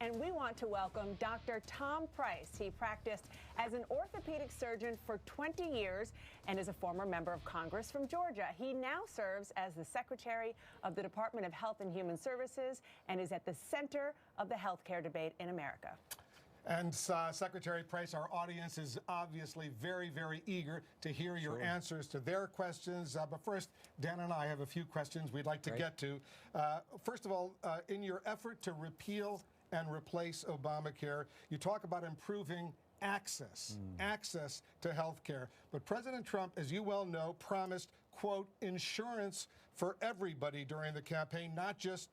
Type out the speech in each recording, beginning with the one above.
and we want to welcome Dr. Tom Price. He practiced as an orthopedic surgeon for 20 years and is a former member of Congress from Georgia. He now serves as the Secretary of the Department of Health and Human Services and is at the center of the healthcare debate in America. And Secretary Price, our audience is obviously very, very eager to hear your answers to their questions. But first, Dan and I have a few questions we'd like to get to. First of all, in your effort to repeal and replace Obamacare, you talk about improving access to health care. But President Trump, as you well know, promised, quote, insurance for everybody during the campaign, not just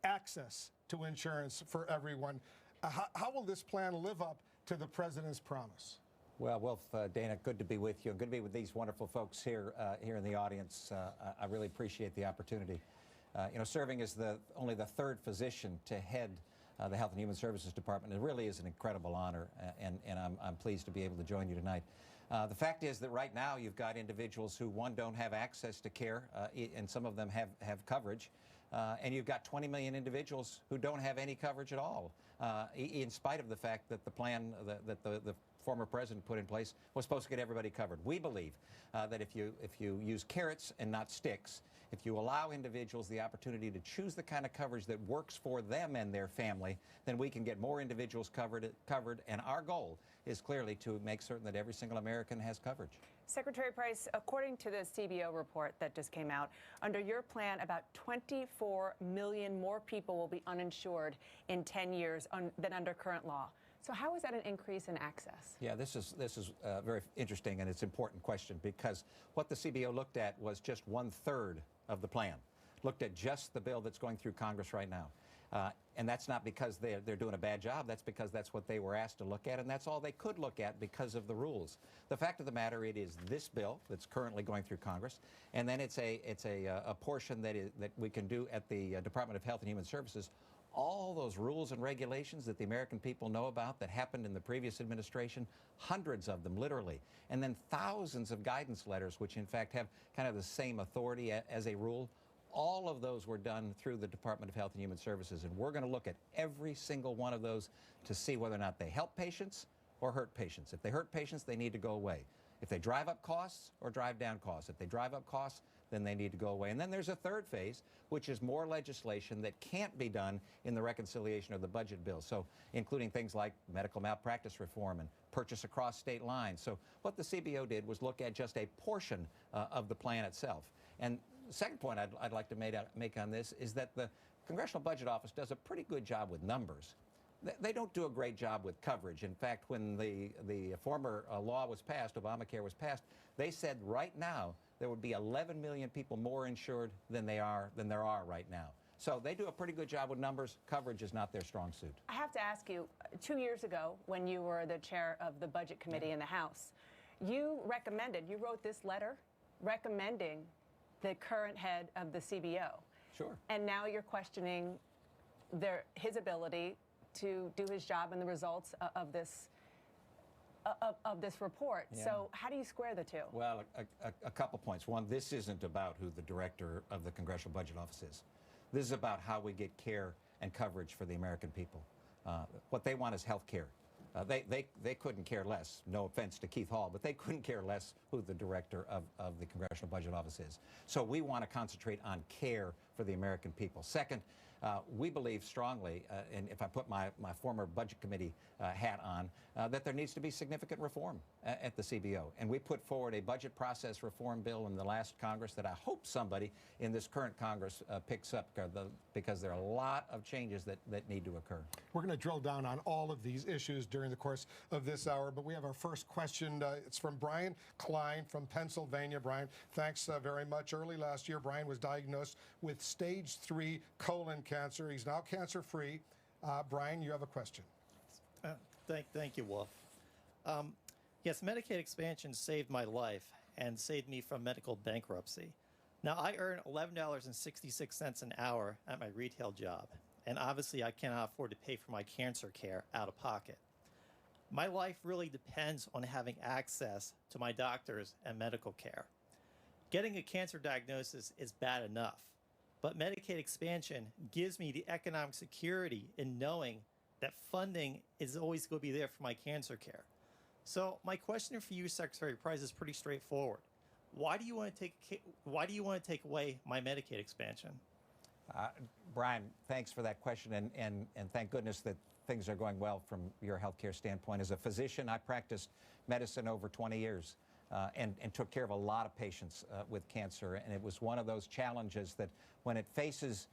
access to insurance for everyone. How will this plan live up to the president's promise? Well, Wolf, Dana, good to be with you. Good to be with these wonderful folks here in the audience. I really appreciate the opportunity. Serving as only the third physician to head the Health and Human Services Department, it really is an incredible honor, and I'm pleased to be able to join you tonight. The fact is that right now you've got individuals who, one, don't have access to care, and some of them have coverage. And you've got 20 million individuals who don't have any coverage at all, in spite of the fact that the plan that the former president put in place was supposed to get everybody covered. We believe that if you use carrots and not sticks, if you allow individuals the opportunity to choose the kind of coverage that works for them and their family, then we can get more individuals covered. And our goal is clearly to make certain that every single American has coverage. Secretary Price, according to the CBO report that just came out, under your plan, about 24 million more people will be uninsured in 10 years than under current law. So how is that an increase in access? Yeah, this is very interesting, and it's an important question, because what the CBO looked at was just 1/3 of the plan. Looked at just the bill that's going through Congress right now. And that's not because they're doing a bad job. That's because that's what they were asked to look at, and that's all they could look at because of the rules. The fact of the matter, it is this bill that's currently going through Congress, and then it's a portion that we can do at the Department of Health and Human Services. All those rules and regulations that the American people know about that happened in the previous administration, hundreds of them, literally, and then thousands of guidance letters, which in fact have kind of the same authority as a rule. All of those were done through the Department of Health and Human Services, and we're going to look at every single one of those to see whether or not they help patients or hurt patients. If they hurt patients, they need to go away. If they drive up costs or drive down costs. If they drive up costs, then they need to go away. And then there's a third phase, which is more legislation that can't be done in the reconciliation of the budget bill. So including things like medical malpractice reform and purchase across state lines. So what the CBO did was look at just a portion of the plan itself. And the second point I'd like to make on this is that the Congressional Budget Office does a pretty good job with numbers. They don't do a great job with coverage. In fact, when the former law was passed, Obamacare was passed, they said right now there would be 11 million people more insured than there are right now. So they do a pretty good job with numbers. Coverage is not their strong suit. I have to ask you, 2 years ago, when you were the chair of the Budget Committee in the House, you wrote this letter recommending the current head of the CBO. Sure. And now you're questioning his ability to do his job and the results of this report. Yeah. So how do you square the two? Well, a couple points. One, this isn't about who the director of the Congressional Budget Office is. This is about how we get care and coverage for the American people. What they want is health care. They couldn't care less, no offense to Keith Hall, but they couldn't care less who the director of the Congressional Budget Office is. So we want to concentrate on care for the American people. Second, we believe strongly, and if I put my former Budget Committee hat on, that there needs to be significant reform at the CBO. And we put forward a budget process reform bill in the last Congress that I hope somebody in this current Congress picks up, because there are a lot of changes that need to occur. We're going to drill down on all of these issues during the course of this hour, but we have our first question. It's from Brian Klein from Pennsylvania. Brian, thanks very much. Early last year, Brian was diagnosed with stage 3 colon cancer. He's now cancer-free. Brian, you have a question. Thank you, Wolf. Yes, Medicaid expansion saved my life and saved me from medical bankruptcy. Now, I earn $11.66 an hour at my retail job, and obviously I cannot afford to pay for my cancer care out of pocket. My life really depends on having access to my doctors and medical care. Getting a cancer diagnosis is bad enough, but Medicaid expansion gives me the economic security in knowing that funding is always going to be there for my cancer care. So my question for you, Secretary Price, is pretty straightforward. Why do you want to take away my Medicaid expansion? Brian, thanks for that question, and thank goodness that things are going well from your healthcare standpoint. As a physician, I practiced medicine over 20 years and took care of a lot of patients with cancer, and it was one of those challenges that when it faces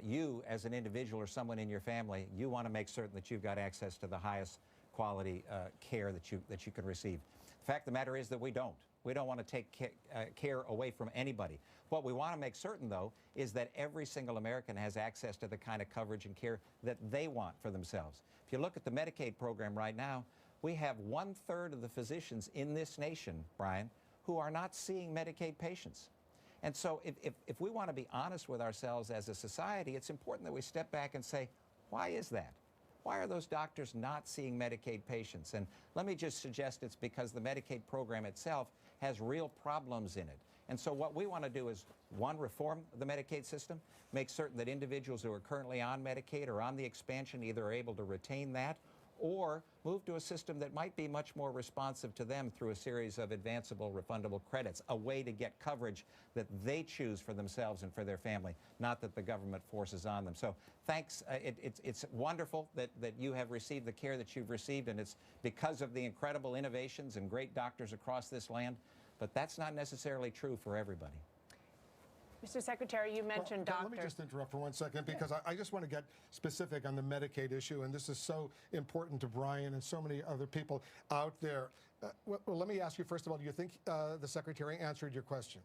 you as an individual or someone in your family, you want to make certain that you've got access to the highest quality care that you can receive. The fact of the matter is that we don't. We don't want to take care away from anybody. What we want to make certain, though, is that every single American has access to the kind of coverage and care that they want for themselves. If you look at the Medicaid program right now, we have 1/3 of the physicians in this nation, Brian, who are not seeing Medicaid patients. And so if we want to be honest with ourselves as a society, it's important that we step back and say, why is that? Why are those doctors not seeing Medicaid patients? And let me just suggest it's because the Medicaid program itself has real problems in it. And so what we want to do is, one, reform the Medicaid system, make certain that individuals who are currently on Medicaid or on the expansion either are able to retain that or move to a system that might be much more responsive to them through a series of advanceable refundable credits, a way to get coverage that they choose for themselves and for their family, not that the government forces on them. So thanks. It's wonderful that you have received the care that you've received, and it's because of the incredible innovations and great doctors across this land, but that's not necessarily true for everybody. Mr. Secretary, you mentioned doctors. Let me just interrupt for 1 second, because I just want to get specific on the Medicaid issue, and this is so important to Brian and so many other people out there. Well, let me ask you, first of all, do you think the Secretary answered your question?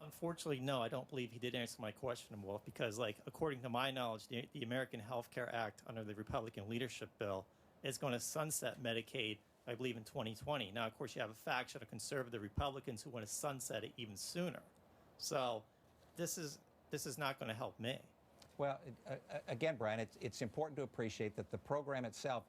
Unfortunately, no, I don't believe he did answer my question, Wolf, because, according to my knowledge, the American Health Care Act under the Republican leadership bill is going to sunset Medicaid, I believe, in 2020. Now, of course, you have a faction of conservative Republicans who want to sunset it even sooner. So this is not going to help me. Well, again, Brian, it's important to appreciate that the program itself,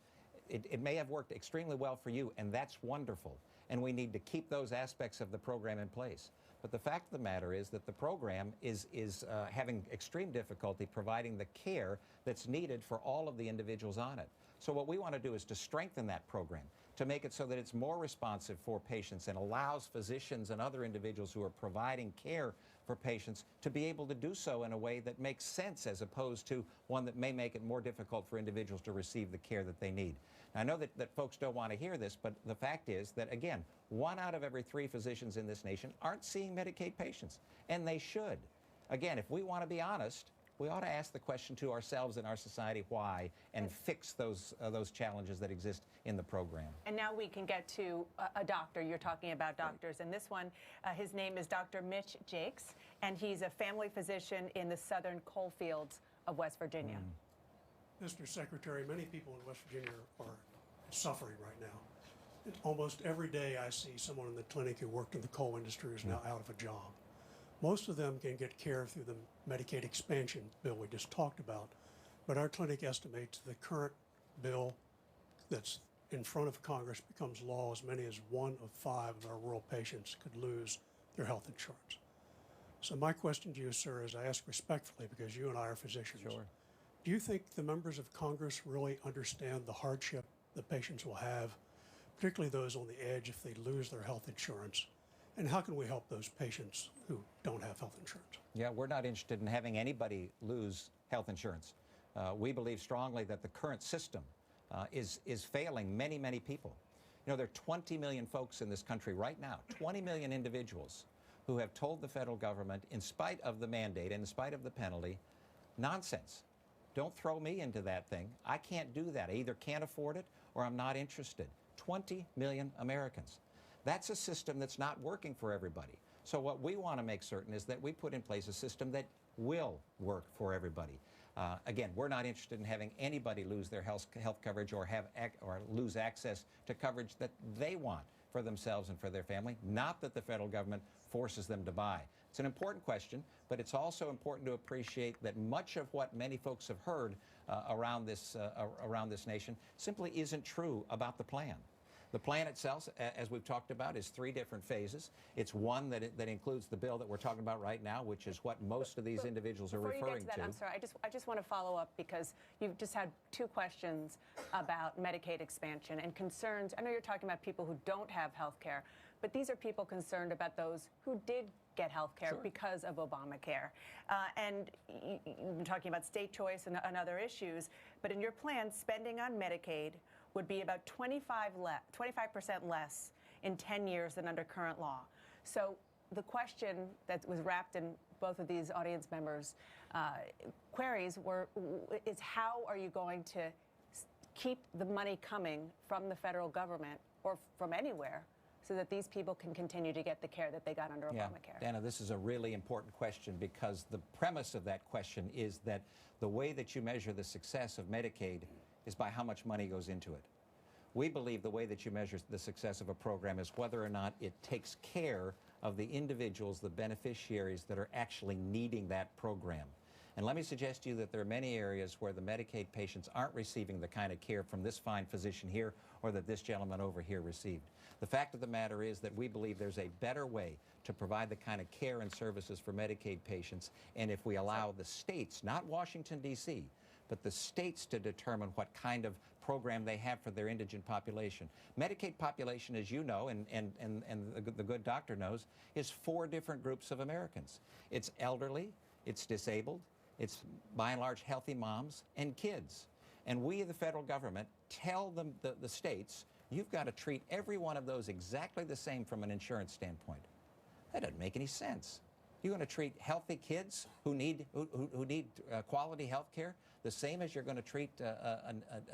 it may have worked extremely well for you, and that's wonderful. And we need to keep those aspects of the program in place. But the fact of the matter is that the program is having extreme difficulty providing the care that's needed for all of the individuals on it. So what we want to do is to strengthen that program, to make it so that it's more responsive for patients and allows physicians and other individuals who are providing care for patients to be able to do so in a way that makes sense, as opposed to one that may make it more difficult for individuals to receive the care that they need. Now, I know that folks don't want to hear this, but the fact is that, again, 1 out of every 3 physicians in this nation aren't seeing Medicaid patients, and they should. Again, if we want to be honest, we ought to ask the question to ourselves and our society why, and fix those challenges that exist in the program. And now we can get to a doctor. You're talking about doctors. And this one, his name is Dr. Mitch Jakes, and he's a family physician in the southern coal fields of West Virginia. Mr. Secretary, many people in West Virginia are suffering right now. Almost every day I see someone in the clinic who worked in the coal industry is now out of a job. Most of them can get care through the Medicaid expansion bill we just talked about, but our clinic estimates the current bill that's in front of Congress becomes law, as many as 1 of 5 of our rural patients could lose their health insurance. So my question to you, sir, is I ask respectfully because you and I are physicians. Sure. Do you think the members of Congress really understand the hardship the patients will have, particularly those on the edge if they lose their health insurance? And how can we help those patients who don't have health insurance? Yeah, we're not interested in having anybody lose health insurance. We believe strongly that the current system is failing many, many people. You know, there are 20 million folks in this country right now, 20 million individuals who have told the federal government, in spite of the mandate and in spite of the penalty, nonsense. Don't throw me into that thing. I can't do that. I either can't afford it or I'm not interested. 20 million Americans. That's a system that's not working for everybody. So what we want to make certain is that we put in place a system that will work for everybody. Again, we're not interested in having anybody lose their health coverage or lose access to coverage that they want for themselves and for their family, not that the federal government forces them to buy. It's an important question, but it's also important to appreciate that much of what many folks have heard around this nation simply isn't true about the plan. The plan itself, as we've talked about, is 3 different phases. It's one that includes the bill that we're talking about right now, which is what most of these individuals are referring Before you get to that, I'm sorry, I just want to follow up because you've just had 2 questions about Medicaid expansion and concerns. I know you're talking about people who don't have health care, but these are people concerned about those who did get health care because of Obamacare. And you've been talking about state choice and other issues, but in your plan, spending on Medicaid would be about 25% less in 10 years than under current law. So the question that was wrapped in both of these audience members' queries is how are you going to keep the money coming from the federal government or from anywhere so that these people can continue to get the care that they got under Obamacare? Dana, this is a really important question because the premise of that question is that the way that you measure the success of Medicaid is by how much money goes into it. We believe the way that you measure the success of a program is whether or not it takes care of the individuals, the beneficiaries that are actually needing that program. And let me suggest to you that there are many areas where the Medicaid patients aren't receiving the kind of care from this fine physician here or that this gentleman over here received. The fact of the matter is that we believe there's a better way to provide the kind of care and services for Medicaid patients, and if we allow the states, not Washington, D.C., but the states to determine what kind of program they have for their indigent population. Medicaid population, as you know, and the good doctor knows, is 4 different groups of Americans. It's elderly, it's disabled, it's by and large healthy moms and kids. And we, the federal government, tell them, the states, you've got to treat every one of those exactly the same from an insurance standpoint. That doesn't make any sense. You're going to treat healthy kids who need quality health care the same as you're going to treat a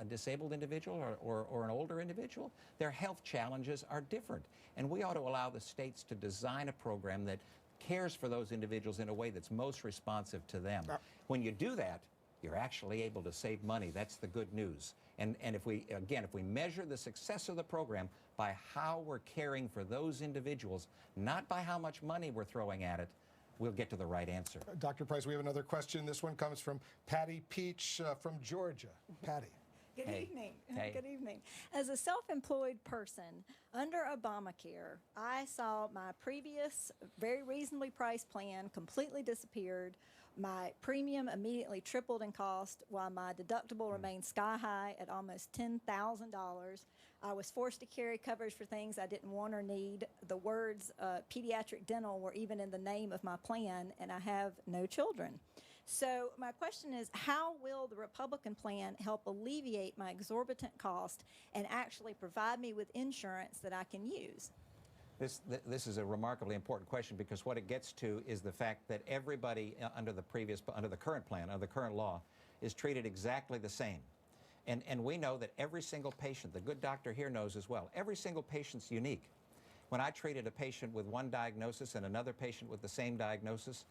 disabled individual or an older individual? Their health challenges are different. And we ought to allow the states to design a program that cares for those individuals in a way that's most responsive to them. When you do that, you're actually able to save money. That's the good news. And if we measure the success of the program by how we're caring for those individuals, not by how much money we're throwing at it, we'll get to the right answer. Dr. Price, we have another question. This one comes from Patty Peach from Georgia. Patty. Good evening. Hey. Good evening. As a self-employed person, under Obamacare, I saw my previous very reasonably priced plan completely disappeared. My premium immediately tripled in cost while my deductible remained sky high at almost $10,000. I was forced to carry coverage for things I didn't want or need. The words pediatric dental were even in the name of my plan, and I have no children. So my question is, how will the Republican plan help alleviate my exorbitant cost and actually provide me with insurance that I can use? This is a remarkably important question because what it gets to is the fact that everybody under the current plan, under the current law, is treated exactly the same. And we know that every single patient, the good doctor here knows as well, every single patient's unique. When I treated a patient with one diagnosis and another patient with the same diagnosis,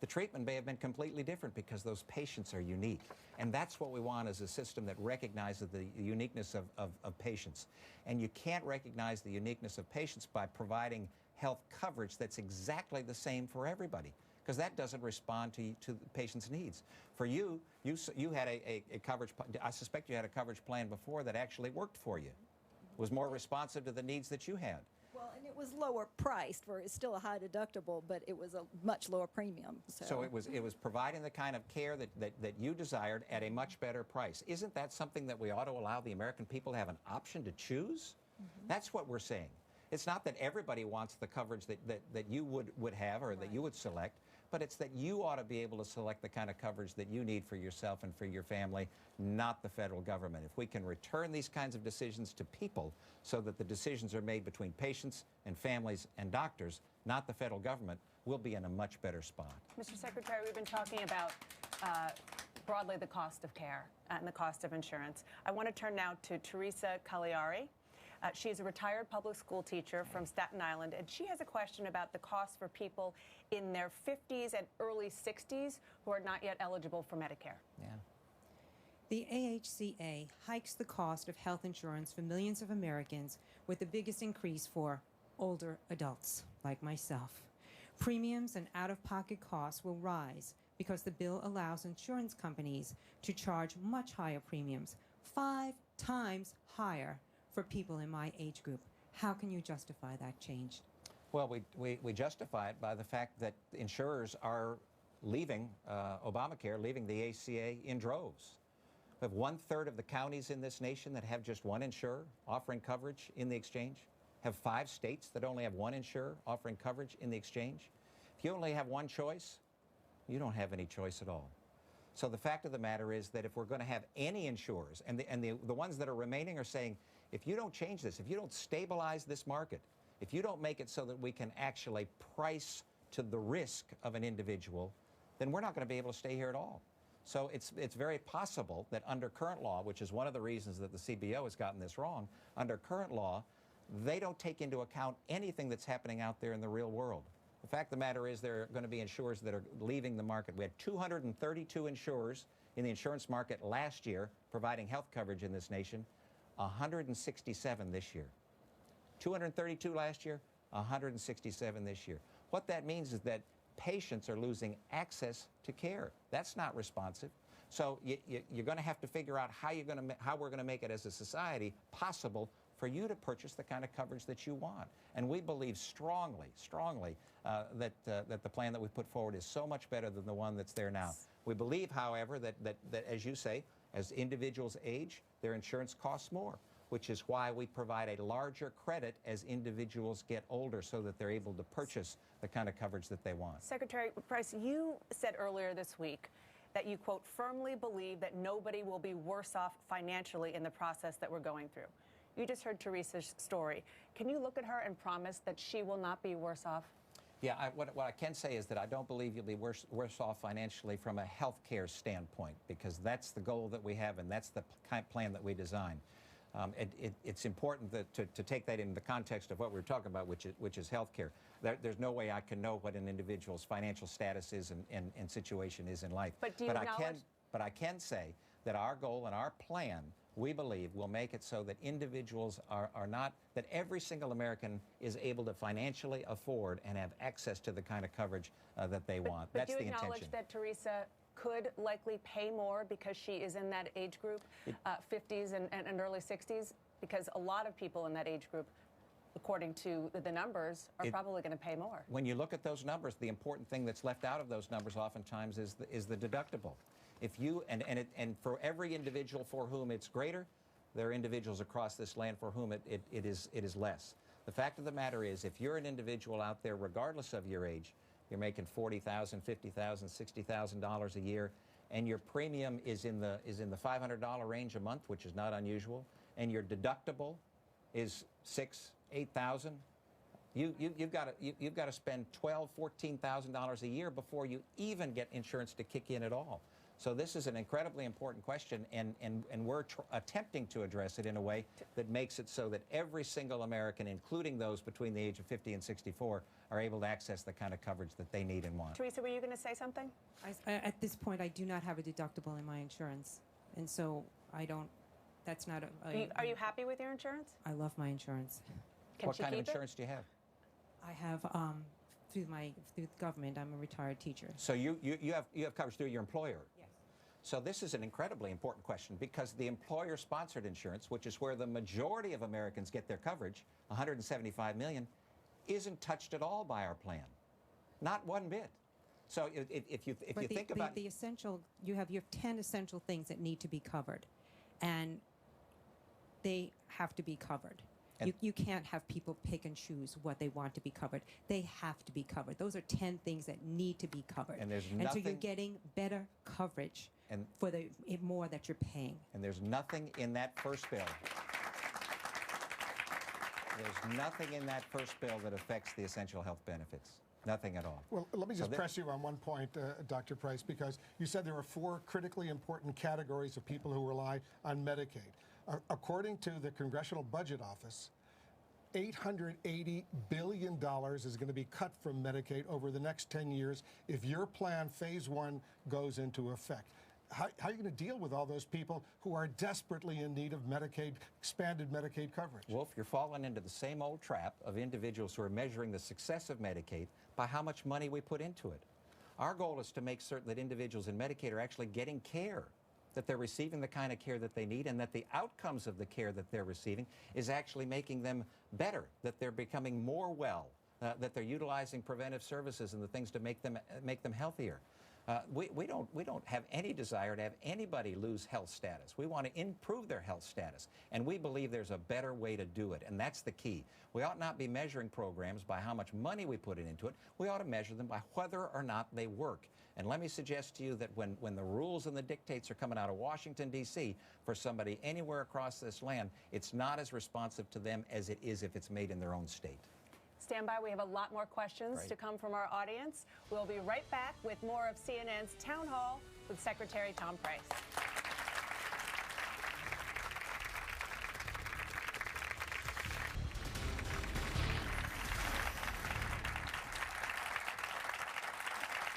the treatment may have been completely different because those patients are unique. And that's what we want is a system that recognizes the uniqueness of patients. And you can't recognize the uniqueness of patients by providing health coverage that's exactly the same for everybody, because that doesn't respond to the patient's needs. For you had a coverage, I suspect you had a coverage plan before that actually worked for you, was more responsive to the needs that you had. Well, and it was lower priced, where it's still a high deductible, but it was a much lower premium. So it was providing the kind of care that you desired at a much better price. Isn't that something that we ought to allow the American people to have an option to choose? Mm-hmm. That's what we're saying. It's not that everybody wants the coverage that you would have or that you would select, but it's that you ought to be able to select the kind of coverage that you need for yourself and for your family, not the federal government. If we can return these kinds of decisions to people so that the decisions are made between patients and families and doctors, not the federal government, we'll be in a much better spot. Mr. Secretary, we've been talking about broadly the cost of care and the cost of insurance. I want to turn now to Teresa Cagliari. She is a retired public school teacher from Staten Island, and she has a question about the cost for people in their 50s and early 60s who are not yet eligible for Medicare. Yeah. The AHCA hikes the cost of health insurance for millions of Americans, with the biggest increase for older adults like myself. Premiums and out-of-pocket costs will rise because the bill allows insurance companies to charge much higher premiums, 5 times higher, for people in my age group. How can you justify that change? Well, we justify it by the fact that insurers are leaving Obamacare, leaving the ACA in droves. We have 1/3 of the counties in this nation that have just one insurer offering coverage in the exchange. Have 5 states that only have one insurer offering coverage in the exchange. If you only have one choice, you don't have any choice at all. So the fact of the matter is that if we're going to have any insurers, and the ones that are remaining are saying, if you don't change this, if you don't stabilize this market, if you don't make it so that we can actually price to the risk of an individual, then we're not going to be able to stay here at all. So it's very possible that under current law, which is one of the reasons that the CBO has gotten this wrong, under current law, they don't take into account anything that's happening out there in the real world. The fact of the matter is there are going to be insurers that are leaving the market. We had 232 insurers in the insurance market last year providing health coverage in this nation, 167 this year. 232 last year, 167 this year. What that means is that patients are losing access to care. That's not responsive. So you're going to have to figure out how we're going to make it as a society possible for you to purchase the kind of coverage that you want. And we believe strongly that the plan that we put forward is so much better than the one that's there now. We believe, however, that as you say, as individuals age, their insurance costs more, which is why we provide a larger credit as individuals get older so that they're able to purchase the kind of coverage that they want. Secretary Price, you said earlier this week that you, quote, firmly believe that nobody will be worse off financially in the process that we're going through. You just heard Teresa's story. Can you look at her and promise that she will not be worse off? Yeah, what I can say is that I don't believe you'll be worse off financially from a health care standpoint, because that's the goal that we have and that's the plan that we design. It's important to take that in the context of what we're talking about, which is health care. There's no way I can know what an individual's financial status is and situation is in life. But do you acknowledge? But I can say that our goal and our plan, we believe, will make it so that individuals are not, that every single American is able to financially afford and have access to the kind of coverage that they want. But That's do the you acknowledge intention. that Teresa could likely pay more because she is in that age group, 50s and early 60s? Because a lot of people in that age group, according to the numbers, are probably going to pay more. When you look at those numbers, the important thing that's left out of those numbers oftentimes is the deductible. If you and for every individual for whom it's greater, there are individuals across this land for whom it is less. The fact of the matter is, if you're an individual out there, regardless of your age, you're making $40,000, $50,000, $60,000 a year, and your premium is in the $500 range a month, which is not unusual, and your deductible is $6,000, $8,000. You've got to spend $12,000, $14,000 a year before you even get insurance to kick in at all. So this is an incredibly important question, and we're attempting to address it in a way that makes it so that every single American, including those between the age of 50 and 64, are able to access the kind of coverage that they need and want. Teresa, were you going to say something? At this point, I do not have a deductible in my insurance, and so I don't. That's not Are you happy with your insurance? I love my insurance. What kind of insurance do you have? I have through the government. I'm a retired teacher. So you have coverage through your employer. Yes. So this is an incredibly important question, because the employer-sponsored insurance, which is where the majority of Americans get their coverage, 175 million, isn't touched at all by our plan. Not one bit. So if you think about the essential, you have 10 essential things that need to be covered, and they have to be covered. You can't have people pick and choose what they want to be covered. They have to be covered. Those are 10 things that need to be covered. And there's so you're getting better coverage for the more that you're paying. And there's nothing in that first bill. There's nothing in that first bill that affects the essential health benefits. Nothing at all. Well, let me just press you on one point, Dr. Price, because you said there are 4 critically important categories of people who rely on Medicaid. According to the Congressional Budget Office, $880 billion is going to be cut from Medicaid over the next 10 years if your plan, phase 1, goes into effect. How are you going to deal with all those people who are desperately in need of Medicaid, expanded Medicaid coverage? Wolf, you're falling into the same old trap of individuals who are measuring the success of Medicaid by how much money we put into it. Our goal is to make certain that individuals in Medicaid are actually getting care. that they're receiving the kind of care that they need, and that the outcomes of the care that they're receiving is actually making them better, that they're becoming more well, that they're utilizing preventive services and the things to make them healthier. We don't have any desire to have anybody lose health status. We want to improve their health status, and we believe there's a better way to do it, and that's the key. We ought not be measuring programs by how much money we put into it. We ought to measure them by whether or not they work. And let me suggest to you that when the rules and the dictates are coming out of Washington, D.C. for somebody anywhere across this land, it's not as responsive to them as it is if it's made in their own state. Stand by. We have a lot more questions to come from our audience. We'll be right back with more of CNN's Town Hall with Secretary Tom Price.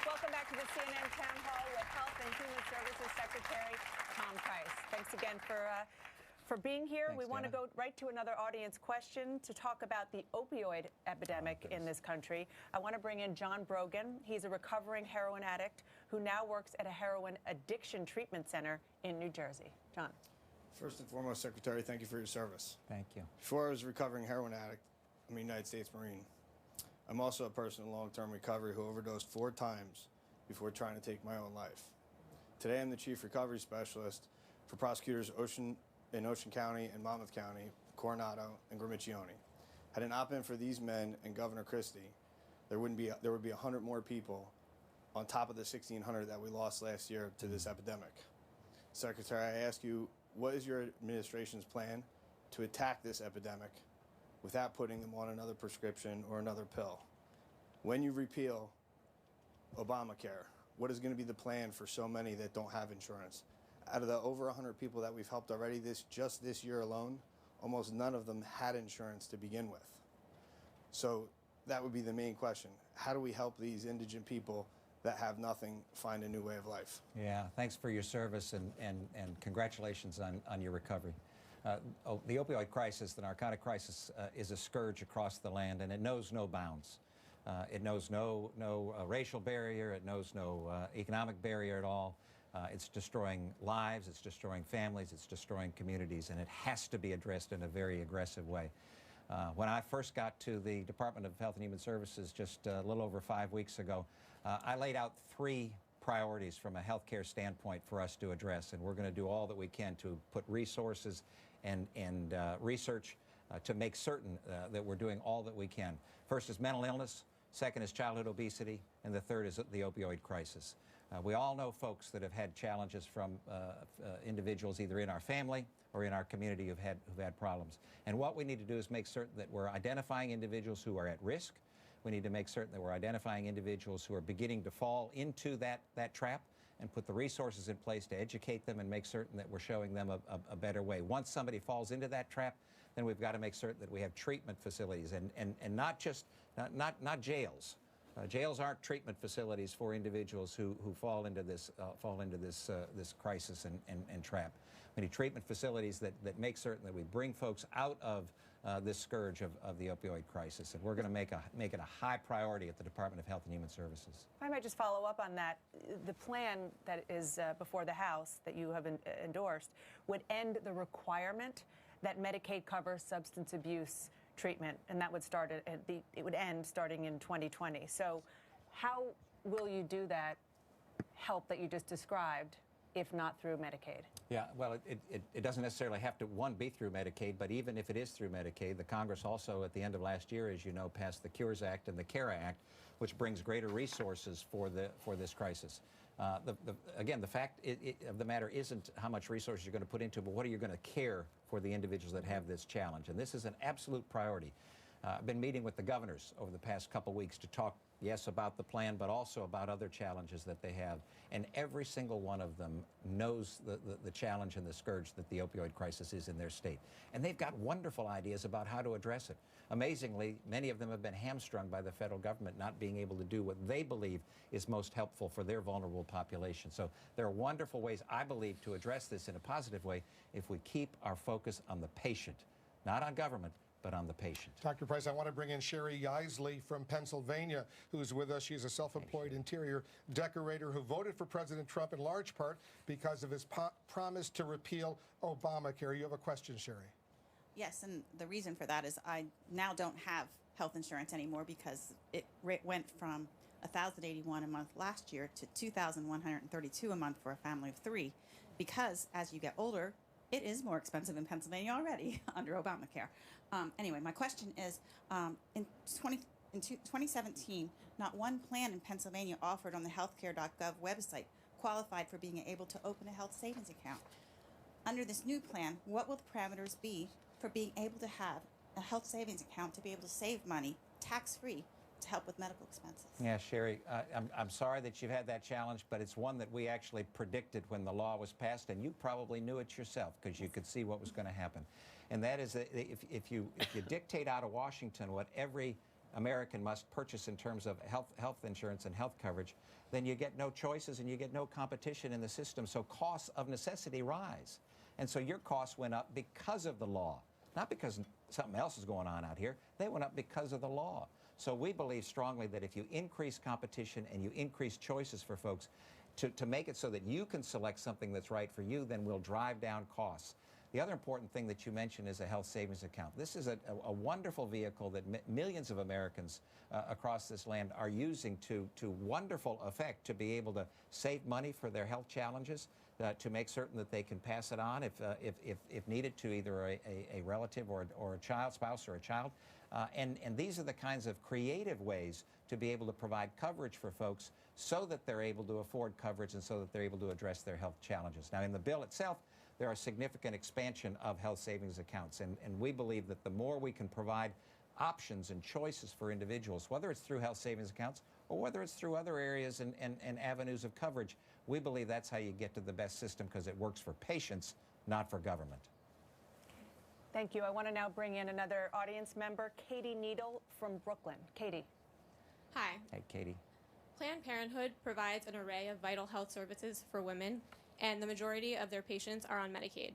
Welcome back to the CNN Town Hall with Health and Human Services Secretary Tom Price. Thanks again for being here. Thanks, we want to Dana. go right to another audience question to talk about the opioid epidemic in this country. I want to bring in John Brogan. He's a recovering heroin addict who now works at a heroin addiction treatment center in New Jersey. John. First and foremost, Secretary, thank you for your service. Thank you. Before I was a recovering heroin addict, I'm a United States Marine. I'm also a person in long-term recovery who overdosed 4 times before trying to take my own life. Today, I'm the Chief Recovery Specialist for prosecutors in Ocean County and Monmouth County, Coronado, and Gramiccione. Had it not been for these men and Governor Christie, there would be 100 more people on top of the 1,600 that we lost last year to this epidemic. Secretary, I ask you, what is your administration's plan to attack this epidemic without putting them on another prescription or another pill? When you repeal Obamacare, what is going to be the plan for so many that don't have insurance? Out of the over 100 people that we've helped already just this year alone, almost none of them had insurance to begin with. So that would be the main question. How do we help these indigent people that have nothing find a new way of life? Yeah, thanks for your service and congratulations on your recovery. The opioid crisis, the narcotic crisis, is a scourge across the land, and it knows no bounds. It knows no racial barrier. It knows no economic barrier at all. It's destroying lives, it's destroying families, it's destroying communities, and it has to be addressed in a very aggressive way. When I first got to the Department of Health and Human Services just a little over 5 weeks ago, I laid out 3 priorities from a healthcare standpoint for us to address, and we're going to do all that we can to put resources and research to make certain that we're doing all that we can. First is mental illness, second is childhood obesity, and the third is the opioid crisis. We all know folks that have had challenges from individuals either in our family or in our community who've had problems. And what we need to do is make certain that we're identifying individuals who are at risk. We need to make certain that we're identifying individuals who are beginning to fall into that trap and put the resources in place to educate them and make certain that we're showing them a better way. Once somebody falls into that trap, then we've got to make certain that we have treatment facilities and not just not jails. Jails aren't treatment facilities for individuals who fall into this this crisis and trap. We need treatment facilities that make certain that we bring folks out of this scourge of the opioid crisis, and we're going to make it a high priority at the Department of Health and Human Services. I might just follow up on that. The plan that is before the House that you have endorsed would end the requirement that Medicaid covers substance abuse treatment, and that would start it would end starting in 2020. So how will you do that help that you just described if not through Medicaid? Yeah, well, it doesn't necessarily have to, be through Medicaid, but even if it is through Medicaid, the Congress also at the end of last year, as you know, passed the Cures Act and the CARE Act, which brings greater resources for this crisis. Again, the fact of the matter isn't how much resources you're going to put into it, but what are you going to care for the individuals that have this challenge? And this is an absolute priority. I've been meeting with the governors over the past couple weeks to talk, yes, about the plan, but also about other challenges that they have. And every single one of them knows the challenge and the scourge that the opioid crisis is in their state. And they've got wonderful ideas about how to address it. Amazingly, many of them have been hamstrung by the federal government not being able to do what they believe is most helpful for their vulnerable population. So there are wonderful ways, I believe, to address this in a positive way if we keep our focus on the patient, not on government, but on the patient. Dr. Price, I want to bring in Sherry Isley from Pennsylvania, who's with us. She's a self-employed interior decorator who voted for President Trump in large part because of his promise to repeal Obamacare. You have a question, Sherry. Yes, and the reason for that is I now don't have health insurance anymore because it went from $1,081 a month last year to $2,132 a month for a family of 3, because as you get older, it is more expensive in Pennsylvania already under Obamacare. Anyway, my question is, in 2017, not one plan in Pennsylvania offered on the healthcare.gov website qualified for being able to open a health savings account. Under this new plan, what will the parameters be for being able to have a health savings account to be able to save money tax-free to help with medical expenses? Yeah, Sherry, I'm sorry that you've had that challenge, but it's one that we actually predicted when the law was passed, and you probably knew it yourself because you could see what was going to happen. And that is that if you dictate out of Washington what every American must purchase in terms of health insurance and health coverage, then you get no choices and you get no competition in the system. So costs of necessity rise. And so your costs went up because of the law, not because something else is going on out here. They went up because of the law. So we believe strongly that if you increase competition and you increase choices for folks to make it so that you can select something that's right for you, then we'll drive down costs. The other important thing that you mentioned is a health savings account. This is a wonderful vehicle that millions of Americans across this land are using to wonderful effect to be able to save money for their health challenges, to make certain that they can pass it on if needed to either a relative or a child, spouse or a child. And these are the kinds of creative ways to be able to provide coverage for folks so that they're able to afford coverage and so that they're able to address their health challenges. Now, in the bill itself, there are significant expansion of health savings accounts, and we believe that the more we can provide options and choices for individuals, whether it's through health savings accounts or whether it's through other areas and avenues of coverage, we believe that's how you get to the best system because it works for patients, not for government. Thank you. I want to now bring in another audience member, Katie Needle from Brooklyn. Katie. Hi. Hey, Katie. Planned Parenthood provides an array of vital health services for women, and the majority of their patients are on Medicaid.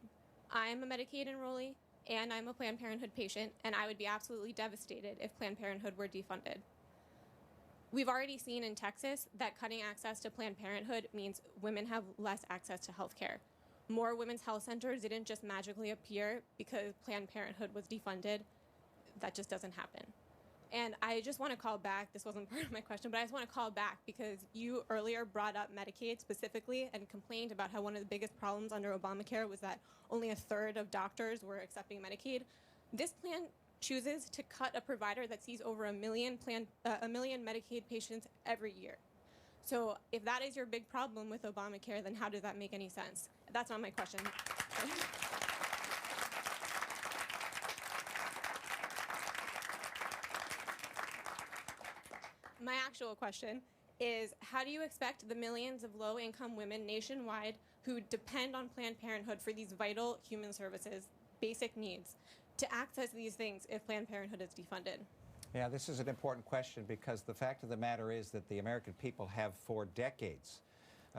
I'm a Medicaid enrollee, and I'm a Planned Parenthood patient, and I would be absolutely devastated if Planned Parenthood were defunded. We've already seen in Texas that cutting access to Planned Parenthood means women have less access to health care. More women's health centers didn't just magically appear because Planned Parenthood was defunded. That just doesn't happen. And I just want to call back, this wasn't part of my question, but I just want to call back because you earlier brought up Medicaid specifically and complained about how one of the biggest problems under Obamacare was that only a third of doctors were accepting Medicaid. This plan chooses to cut a provider that sees over a million Medicaid patients every year. So if that is your big problem with Obamacare, then how does that make any sense? That's not my question. My actual question is, how do you expect the millions of low-income women nationwide who depend on Planned Parenthood for these vital human services, basic needs, to access these things if Planned Parenthood is defunded? Yeah, this is an important question because the fact of the matter is that the American people have for decades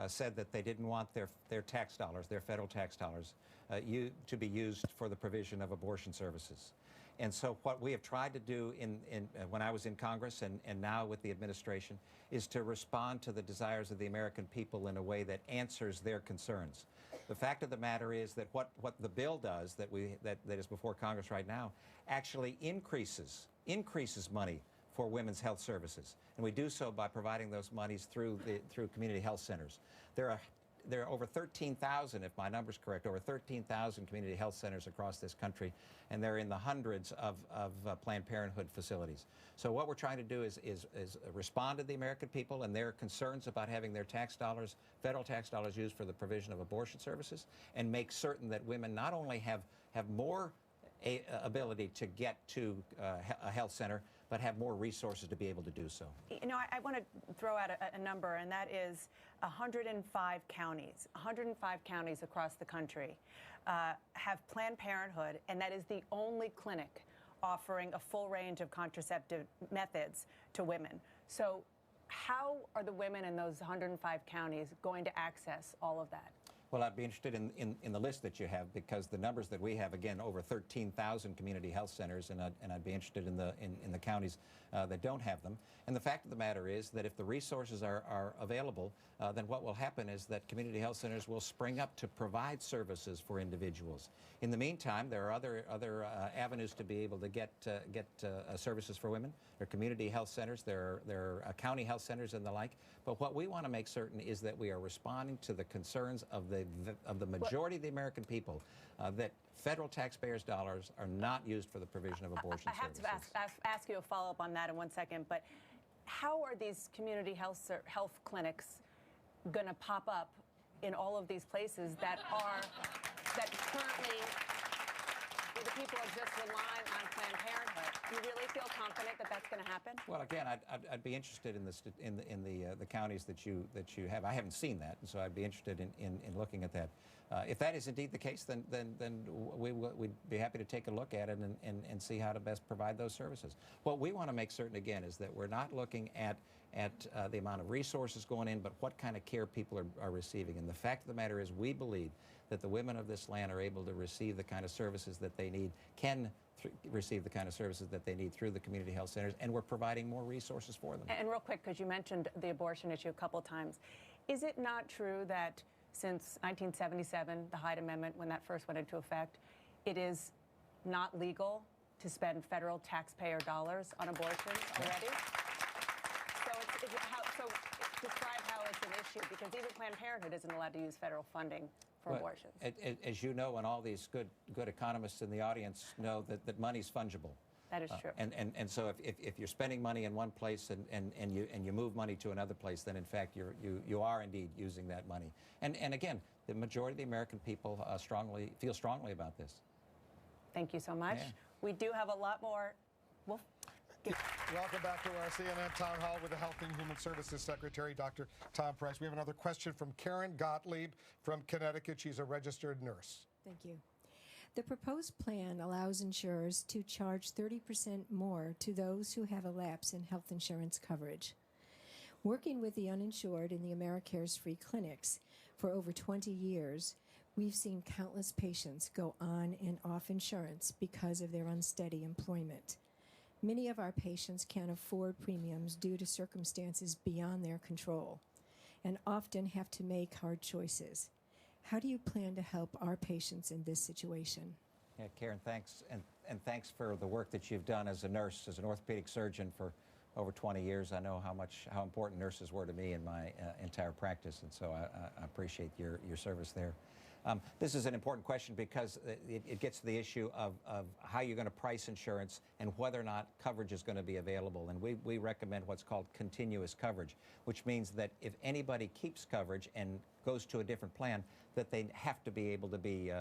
said that they didn't want their tax dollars, their federal tax dollars, to be used for the provision of abortion services. And so what we have tried to do when I was in Congress and now with the administration is to respond to the desires of the American people in a way that answers their concerns. The fact of the matter is that what the bill does that is before Congress right now actually increases money for women's health services. And we do so by providing those monies through community health centers. There are over 13,000, if my number's correct, over 13,000 community health centers across this country, and they're in the hundreds of Planned Parenthood facilities. So what we're trying to do is respond to the American people and their concerns about having their tax dollars, federal tax dollars, used for the provision of abortion services, and make certain that women not only have more ability to get to a health center, but have more resources to be able to do so. You know, I want to throw out a number, and that is 105 counties. 105 counties across the country have Planned Parenthood, and that is the only clinic offering a full range of contraceptive methods to women. So how are the women in those 105 counties going to access all of that? Well, I'd be interested in the list that you have, because the numbers that we have, again, over 13,000 community health centers, and I'd be interested in the counties that don't have them. And the fact of the matter is that if the resources are available, then what will happen is that community health centers will spring up to provide services for individuals. In the meantime, there are other avenues to be able to get services for women. There are community health centers, there are county health centers and the like. But what we want to make certain is that we are responding to the concerns of the majority of the American people, that federal taxpayers' dollars are not used for the provision of abortion services. I have to ask you a follow-up on that in 1 second, but how are these community health clinics going to pop up in all of these places that currently, where the people are just relying on Planned Parenthood? Do you really feel confident that that's going to happen? Well, again, I'd be interested in the counties that you have. I haven't seen that, and so I'd be interested in looking at that. If that is indeed the case, then we'd be happy to take a look at it and see how to best provide those services. What we want to make certain, again, is that we're not looking at the amount of resources going in, but what kind of care people are receiving. And the fact of the matter is, we believe that the women of this land are able to receive the kind of services that they need, receive the kind of services that they need through the community health centers, and we're providing more resources for them. And real quick, because you mentioned the abortion issue a couple of times, is it not true that since 1977, the Hyde Amendment, when that first went into effect, it is not legal to spend federal taxpayer dollars on abortions already? So describe how it's an issue, because even Planned Parenthood isn't allowed to use federal funding for abortions. As you know, and all these good economists in the audience know, that money's fungible. That is true. And so if you're spending money in one place and you move money to another place, then in fact you are indeed using that money. And again, the majority of the American people feel strongly about this. Thank you so much. Yeah. We do have a lot more. Welcome back to our CNN Town Hall with the Health and Human Services Secretary, Dr. Tom Price. We have another question from Karen Gottlieb from Connecticut. She's a registered nurse. Thank you. The proposed plan allows insurers to charge 30% more to those who have a lapse in health insurance coverage. Working with the uninsured in the AmeriCares free clinics for over 20 years, we've seen countless patients go on and off insurance because of their unsteady employment. Many of our patients can't afford premiums due to circumstances beyond their control and often have to make hard choices. How do you plan to help our patients in this situation? Yeah, Karen, thanks. And thanks for the work that you've done as a nurse, as an orthopedic surgeon for over 20 years. I know how important nurses were to me in my entire practice, and so I appreciate your service there. This is an important question because it gets to the issue of how you're going to price insurance and whether or not coverage is going to be available. And we recommend what's called continuous coverage, which means that if anybody keeps coverage and goes to a different plan, that they have to be able to be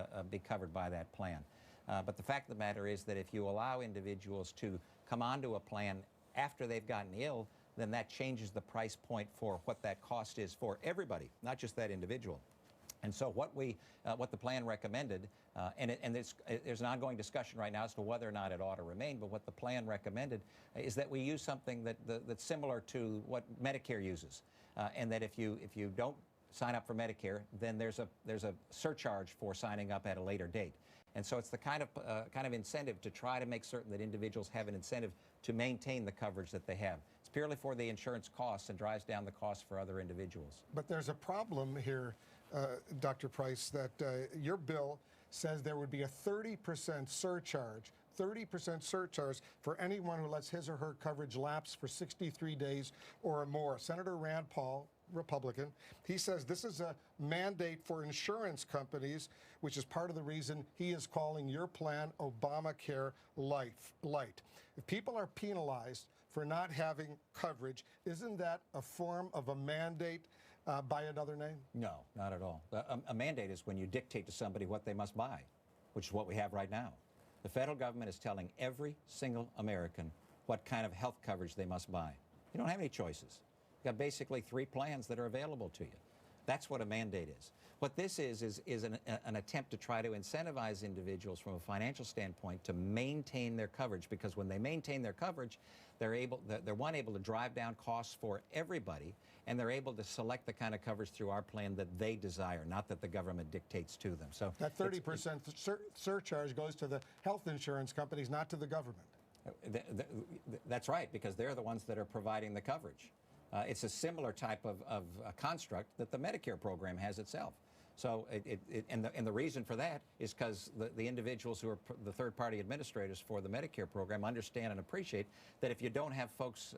covered by that plan. But the fact of the matter is that if you allow individuals to come onto a plan after they've gotten ill, then that changes the price point for what that cost is for everybody, not just that individual. And so what the plan recommended, and there's an ongoing discussion right now as to whether or not it ought to remain, but what the plan recommended is that we use something that's similar to what Medicare uses, and that if you don't sign up for Medicare, then there's a surcharge for signing up at a later date. And so it's the kind of incentive to try to make certain that individuals have an incentive to maintain the coverage that they have. It's purely for the insurance costs and drives down the cost for other individuals. But there's a problem here, Dr. Price, that your bill says there would be a 30% surcharge. 30% surcharge for anyone who lets his or her coverage lapse for 63 days or more. Senator Rand Paul, Republican, he says this is a mandate for insurance companies, which is part of the reason he is calling your plan Obamacare light. If people are penalized for not having coverage, isn't that a form of a mandate by another name? No, not at all. A mandate is when you dictate to somebody what they must buy, which is what we have right now. The federal government is telling every single American what kind of health coverage they must buy. You don't have any choices. You've got basically 3 plans that are available to you. That's what a mandate is. What this is an attempt to try to incentivize individuals from a financial standpoint to maintain their coverage, because when they maintain their coverage, they're able to drive down costs for everybody, and they're able to select the kind of coverage through our plan that they desire, not that the government dictates to them. So that 30% surcharge goes to the health insurance companies, not to the government. That's right, because they're the ones that are providing the coverage. It's a similar type of construct that the Medicare program has itself. So, and the reason for that is because the individuals who are the third-party administrators for the Medicare program understand and appreciate that if you don't have folks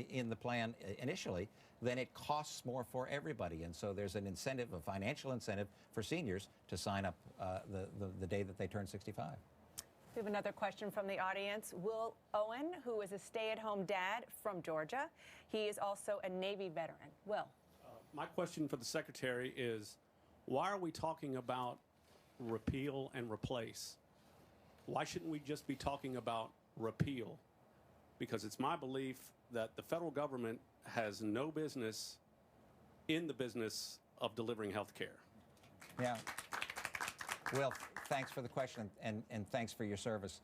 in the plan initially, then it costs more for everybody. And so there's an incentive, a financial incentive for seniors to sign up the day that they turn 65. We have another question from the audience. Will Owen, who is a stay-at-home dad from Georgia, he is also a Navy veteran. Will. My question for the Secretary is, why are we talking about repeal and replace? Why shouldn't we just be talking about repeal? Because it's my belief that the federal government has no business in the business of delivering health care. Yeah. Will, thanks for the question, and thanks for your service.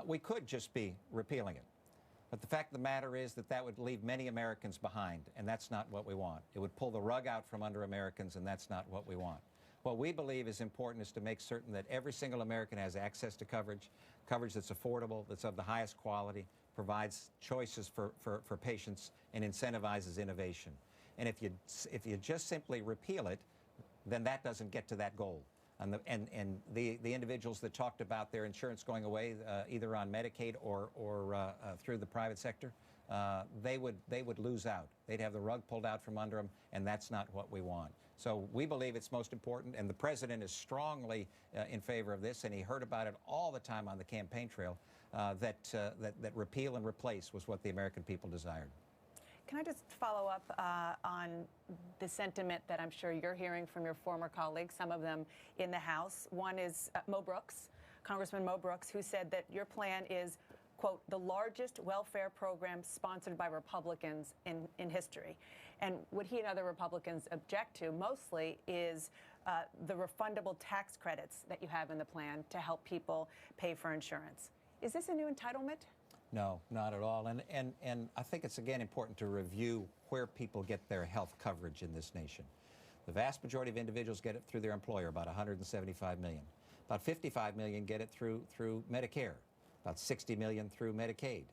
We could just be repealing it. But the fact of the matter is that would leave many Americans behind, and that's not what we want. It would pull the rug out from under Americans, and that's not what we want. What we believe is important is to make certain that every single American has access to coverage that's affordable, that's of the highest quality, provides choices for patients, and incentivizes innovation. And if you just simply repeal it, then that doesn't get to that goal. And the individuals that talked about their insurance going away, either on Medicaid or through the private sector, they would lose out. They'd have the rug pulled out from under them, and that's not what we want. So we believe it's most important, and the president is strongly in favor of this, and he heard about it all the time on the campaign trail, that repeal and replace was what the American people desired. Can I just follow up on the sentiment that I'm sure you're hearing from your former colleagues, some of them in the House? One is Mo Brooks, Congressman Mo Brooks, who said that your plan is, quote, the largest welfare program sponsored by Republicans in history. And what he and other Republicans object to mostly is the refundable tax credits that you have in the plan to help people pay for insurance. Is this a new entitlement? No, not at all. And I think it's, again, important to review where people get their health coverage in this nation. The vast majority of individuals get it through their employer, about 175 million. About 55 million get it through Medicare, about 60 million through Medicaid.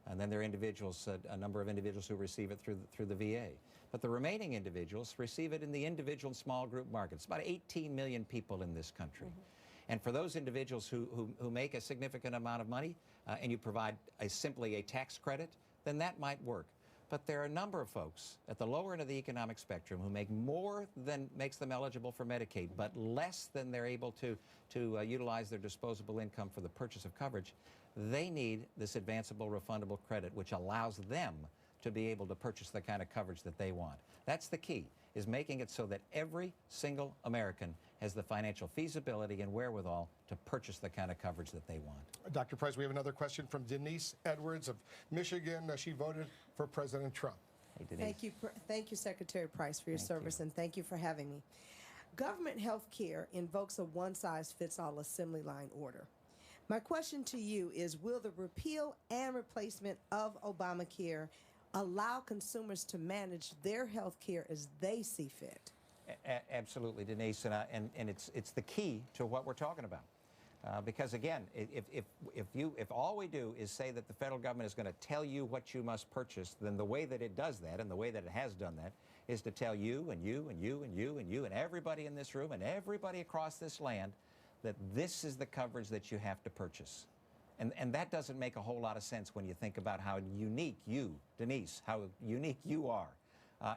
And then there are individuals, a number of individuals who receive it through the VA. But the remaining individuals receive it in the individual and small group markets, about 18 million people in this country. Mm-hmm. And for those individuals who make a significant amount of money and you provide simply a tax credit, then that might work. But there are a number of folks at the lower end of the economic spectrum who make more than makes them eligible for Medicaid, but less than they're able to utilize their disposable income for the purchase of coverage. They need this advanceable refundable credit, which allows them to be able to purchase the kind of coverage that they want. That's the key, is making it so that every single American has the financial feasibility and wherewithal to purchase the kind of coverage that they want. Dr. Price, we have another question from Denise Edwards of Michigan. She voted for President Trump. Hey, Denise. Thank you, Secretary Price, for your service, and thank you for having me. Government health care invokes a one-size-fits-all assembly line order. My question to you is, will the repeal and replacement of Obamacare allow consumers to manage their health care as they see fit? Absolutely, Denise, and it's the key to what we're talking about. Because again, if all we do is say that the federal government is going to tell you what you must purchase, then the way that it does that, and the way that it has done that, is to tell you and you and you and you and you and everybody in this room and everybody across this land that this is the coverage that you have to purchase. And that doesn't make a whole lot of sense when you think about how unique you, Denise, how unique you are.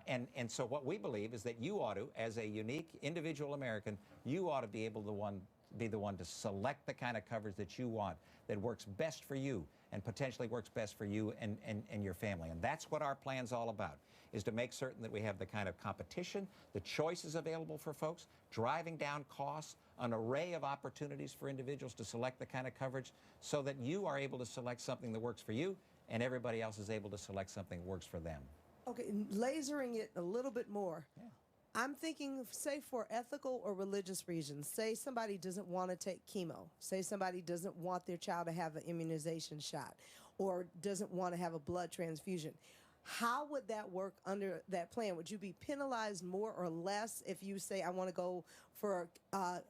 And so what we believe is that you ought to, as a unique individual American, you ought to be able to be the one to select the kind of coverage that you want, that works best for you and potentially works best for you and your family. And that's what our plan's all about, is to make certain that we have the kind of competition, the choices available for folks, driving down costs, an array of opportunities for individuals to select the kind of coverage so that you are able to select something that works for you and everybody else is able to select something that works for them. Okay, lasering it a little bit more. Yeah. I'm thinking, say, for ethical or religious reasons. Say somebody doesn't want to take chemo. Say somebody doesn't want their child to have an immunization shot or doesn't want to have a blood transfusion. How would that work under that plan? Would you be penalized more or less if you say, I want to go for a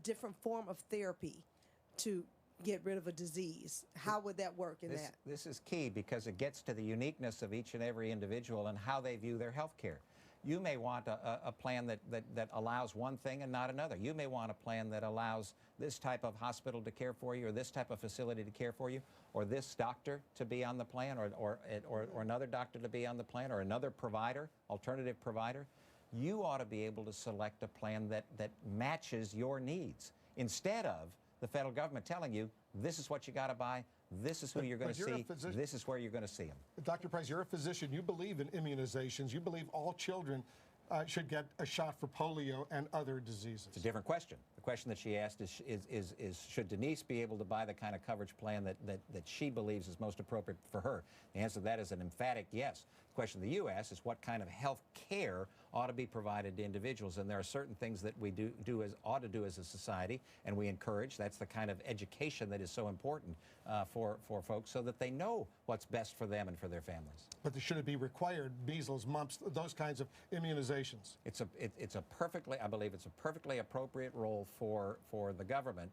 different form of therapy to get rid of a disease? How would that work in that? This is key because it gets to the uniqueness of each and every individual and how they view their health care. You may want a plan that allows one thing and not another. You may want a plan that allows this type of hospital to care for you or this type of facility to care for you or this doctor to be on the plan or another doctor to be on the plan or another provider, alternative provider. You ought to be able to select a plan that matches your needs instead of the federal government telling you this is what you got to buy, this is who you're going to see, this is where you're going to see them. Dr. Price, you're a physician. You believe in immunizations. You believe all children should get a shot for polio and other diseases. It's a different question. The question that she asked is should Denise be able to buy the kind of coverage plan that she believes is most appropriate for her? The answer to that is an emphatic yes. The question that you asked is what kind of health care ought to be provided to individuals, and there are certain things that we ought to do as a society, and we encourage. That's the kind of education that is so important for folks so that they know what's best for them and for their families. But should it be required, measles, mumps, those kinds of immunizations? I believe it's a perfectly appropriate role for the government.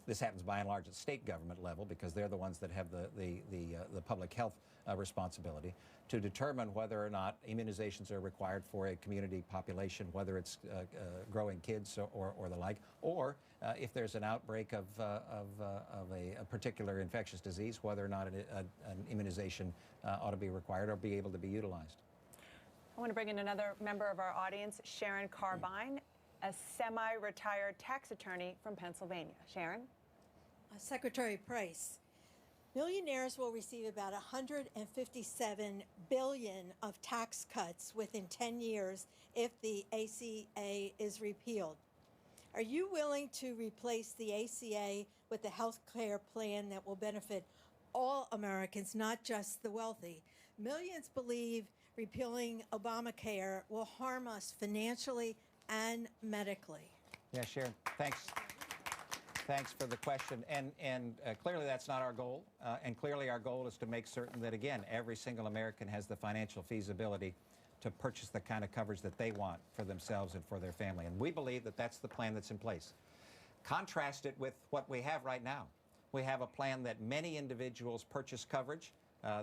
This happens by and large at state government level because they're the ones that have the public health responsibility to determine whether or not immunizations are required for a community population, whether it's growing kids or the like, or if there's an outbreak of a particular infectious disease, whether or not an immunization ought to be required or be able to be utilized. I want to bring in another member of our audience, Sharon Carbine, a semi-retired tax attorney from Pennsylvania. Sharon? Secretary Price, millionaires will receive about $157 billion of tax cuts within 10 years if the ACA is repealed. Are you willing to replace the ACA with a health care plan that will benefit all Americans, not just the wealthy? Millions believe repealing Obamacare will harm us financially and medically. Yeah, Sharon, thanks. Thanks for the question. And clearly that's not our goal. And clearly our goal is to make certain that, again, every single American has the financial feasibility to purchase the kind of coverage that they want for themselves and for their family. And we believe that that's the plan that's in place. Contrast it with what we have right now. We have a plan that many individuals purchase coverage.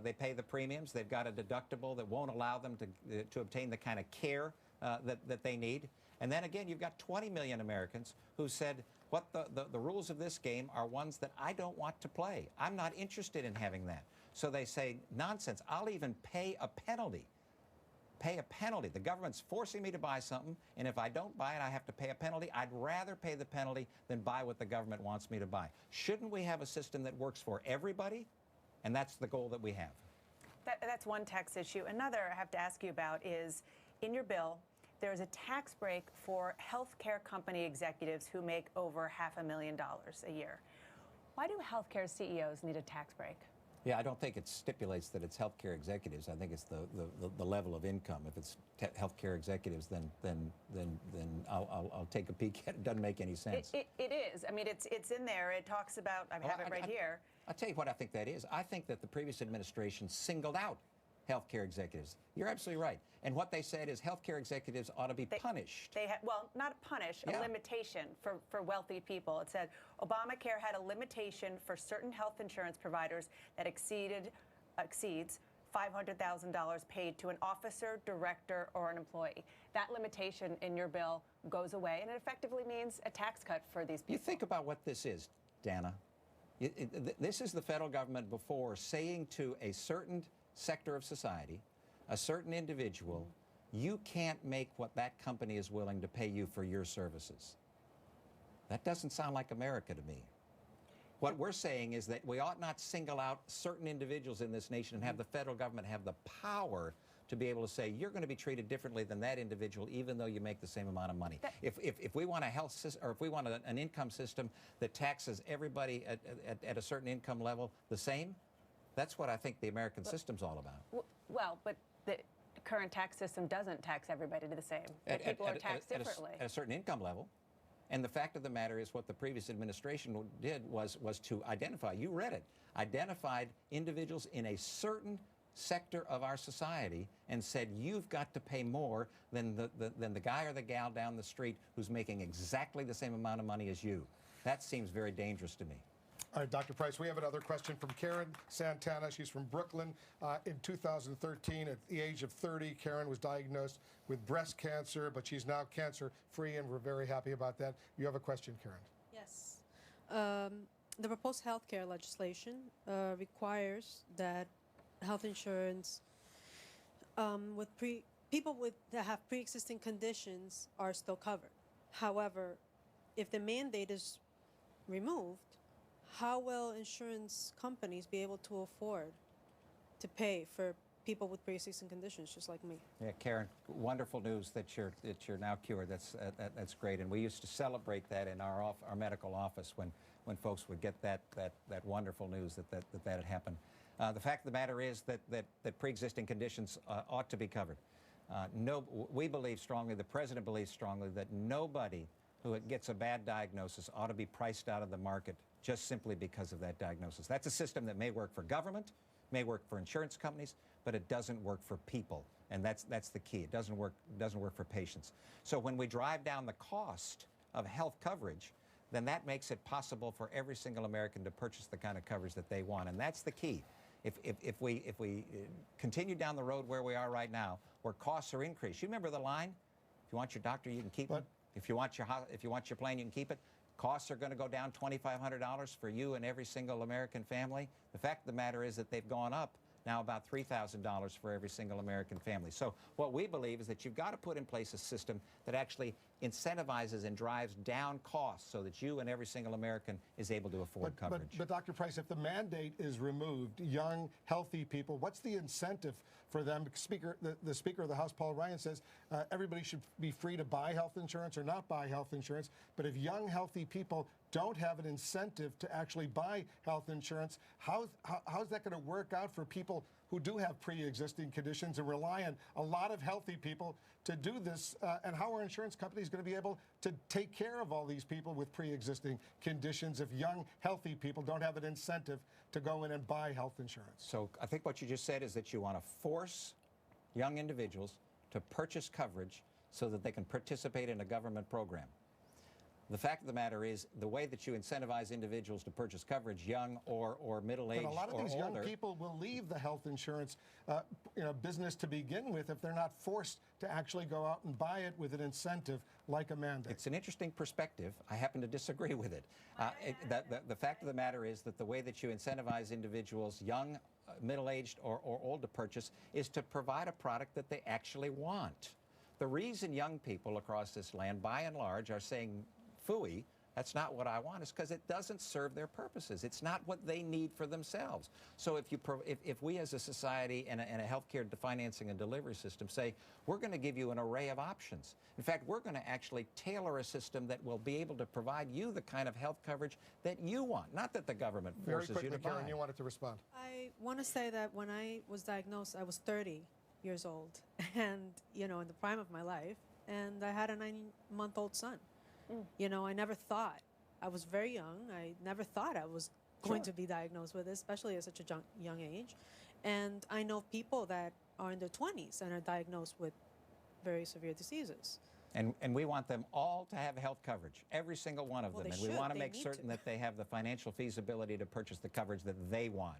They pay the premiums. They've got a deductible that won't allow them to obtain the kind of care that they need. And then again, you've got 20 million Americans who said, what the rules of this game are ones that I don't want to play. I'm not interested in having that. So they say, nonsense, I'll even pay a penalty. Pay a penalty. The government's forcing me to buy something, and if I don't buy it, I have to pay a penalty. I'd rather pay the penalty than buy what the government wants me to buy. Shouldn't we have a system that works for everybody? And that's the goal that we have. That's one tax issue. Another I have to ask you about is, in your bill, there is a tax break for healthcare company executives who make over $500,000 a year. Why do healthcare CEOs need a tax break? Yeah, I don't think it stipulates that it's healthcare executives. I think it's the level of income. If it's healthcare executives, then I'll take a peek at it. It doesn't make any sense. It is. I mean, it's in there. It talks about. I have it right here. I'll tell you what I think that is. I think that the previous administration singled out healthcare executives. You're absolutely right. And what they said is healthcare executives ought to be punished. Well, not punished, a limitation for wealthy people. It said Obamacare had a limitation for certain health insurance providers that exceeds $500,000 paid to an officer, director, or an employee. That limitation in your bill goes away, and it effectively means a tax cut for these people. You think about what this is, Dana. This is the federal government before saying to a certain sector of society, a certain individual, you can't make what that company is willing to pay you for your services. That doesn't sound like America to me. What we're saying is that we ought not single out certain individuals in this nation and have the federal government have the power to be able to say, you're going to be treated differently than that individual, even though you make the same amount of money. If we want a health system, or if we want an income system that taxes everybody at a certain income level the same, that's what I think the American system's all about. Well, but current tax system doesn't tax everybody the same. That people are taxed differently. At a certain income level. And the fact of the matter is what the previous administration did was to identify, you read it, identified individuals in a certain sector of our society and said, you've got to pay more than the guy or the gal down the street who's making exactly the same amount of money as you. That seems very dangerous to me. All right, Dr. Price, we have another question from Karen Santana. She's from Brooklyn. In 2013, at the age of 30, Karen was diagnosed with breast cancer, but she's now cancer-free, and we're very happy about that. You have a question, Karen. Yes. The proposed health care legislation requires that health insurance with people that have pre-existing conditions are still covered. However, if the mandate is removed, how will insurance companies be able to afford to pay for people with pre-existing conditions just like me? Yeah, Karen, wonderful news that you're now cured. That's great, and we used to celebrate that in our medical office when folks would get that wonderful news that had happened. The fact of the matter is that pre-existing conditions ought to be covered. We believe strongly, the president believes strongly, that nobody who gets a bad diagnosis ought to be priced out of the market just simply because of that diagnosis. That's a system that may work for government, may work for insurance companies, but it doesn't work for people, and that's the key. It doesn't work for patients. So when we drive down the cost of health coverage, then that makes it possible for every single American to purchase the kind of coverage that they want, and that's the key. If we continue down the road where we are right now, where costs are increased, you remember the line? If you want your doctor, you can keep it. If you want your plane, you can keep it. Costs are going to go down $2,500 for you and every single American family. The fact of the matter is that they've gone up now about $3,000 for every single American family. So what we believe is that you've got to put in place a system that actually incentivizes and drives down costs so that you and every single American is able to afford coverage. But Dr. Price, if the mandate is removed, young, healthy people, what's the incentive for them? The Speaker of the House, Paul Ryan, says everybody should be free to buy health insurance or not buy health insurance. But if young, healthy people don't have an incentive to actually buy health insurance, how's that going to work out for people who do have pre-existing conditions and rely on a lot of healthy people to do this? And how are insurance companies going to be able to take care of all these people with pre-existing conditions if young, healthy people don't have an incentive to go in and buy health insurance? So I think what you just said is that you want to force young individuals to purchase coverage so that they can participate in a government program. The fact of the matter is, the way that you incentivize individuals to purchase coverage, young or middle-aged or older. But a lot of these young people will leave the health insurance business to begin with if they're not forced to actually go out and buy it with an incentive like a mandate. It's an interesting perspective. I happen to disagree with it. The fact of the matter is that the way that you incentivize individuals, young, middle-aged or old, to purchase is to provide a product that they actually want. The reason young people across this land, by and large, are saying, phooey, that's not what I want, is because it doesn't serve their purposes. It's not what they need for themselves. So if we as a society and a healthcare financing and delivery system say, we're going to give you an array of options. In fact, we're going to actually tailor a system that will be able to provide you the kind of health coverage that you want, not that the government forces you to buy. Very quickly, Karen, you wanted to respond. I want to say that when I was diagnosed, I was 30 years old and, in the prime of my life, and I had a 9-month-old son. I never thought, I was very young, I never thought I was going to be diagnosed with this, especially at such a young age. And I know people that are in their 20s and are diagnosed with very severe diseases. And we want them all to have health coverage, every single one of them. And we want to make certain that they have the financial feasibility to purchase the coverage that they want.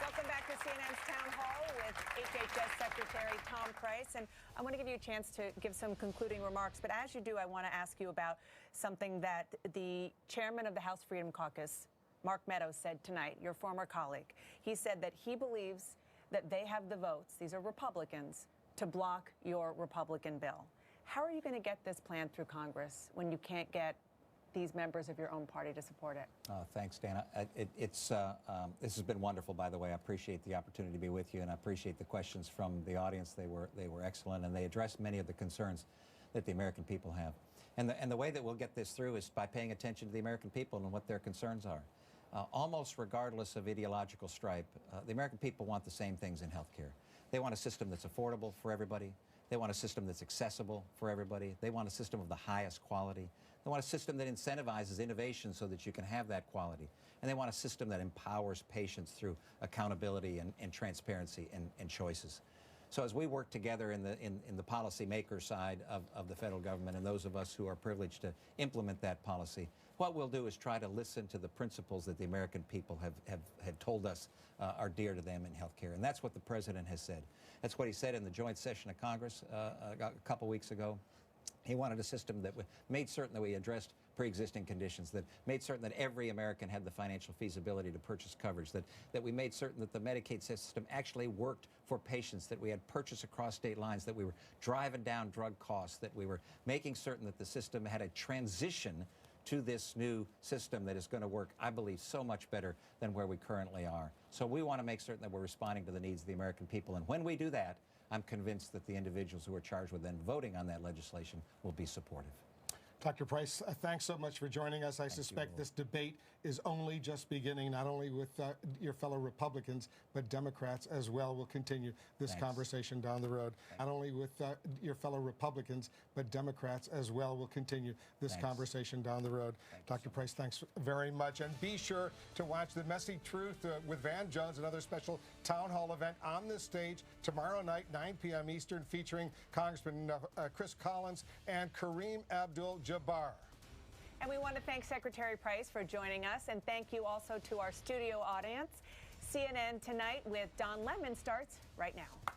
Welcome back to CNN's Town Hall with HHS Secretary Tom Price. And I want to give you a chance to give some concluding remarks. But as you do, I want to ask you about something that the chairman of the House Freedom Caucus, Mark Meadows, said tonight, your former colleague. He said that he believes that they have the votes, these are Republicans, to block your Republican bill. How are you going to get this plan through Congress when you can't get these members of your own party to support it? Thanks, Dana. This has been wonderful, by the way. I appreciate the opportunity to be with you, and I appreciate the questions from the audience. They were excellent, and they addressed many of the concerns that the American people have. And the way that we'll get this through is by paying attention to the American people and what their concerns are. almost regardless of ideological stripe, the American people want the same things in health care. They want a system that's affordable for everybody. They want a system that's accessible for everybody. They want a system of the highest quality. They want a system that incentivizes innovation so that you can have that quality. And they want a system that empowers patients through accountability and transparency and choices. So as we work together in the policymaker side of the federal government and those of us who are privileged to implement that policy, what we'll do is try to listen to the principles that the American people have told us are dear to them in healthcare. And that's what the President has said. That's what he said in the joint session of Congress a couple weeks ago. He wanted a system that made certain that we addressed pre-existing conditions, that made certain that every American had the financial feasibility to purchase coverage, that we made certain that the Medicaid system actually worked for patients, that we had purchase across state lines, that we were driving down drug costs, that we were making certain that the system had a transition to this new system that is going to work, I believe, so much better than where we currently are. So we want to make certain that we're responding to the needs of the American people. And when we do that, I'm convinced that the individuals who are charged with then voting on that legislation will be supportive. Dr. Price, thanks so much for joining us. I suspect this debate is only just beginning, not only with your fellow Republicans, but Democrats as well will continue this conversation down the road. Not only with your fellow Republicans, but Democrats as well will continue this conversation down the road. Dr. Price, thanks very much. And be sure to watch The Messy Truth with Van Jones, another special town hall event on this stage tomorrow night, 9 p.m. Eastern, featuring Congressman Chris Collins and Kareem Abdul-Jabbar. And we want to thank Secretary Price for joining us, and thank you also to our studio audience. CNN Tonight with Don Lemon starts right now.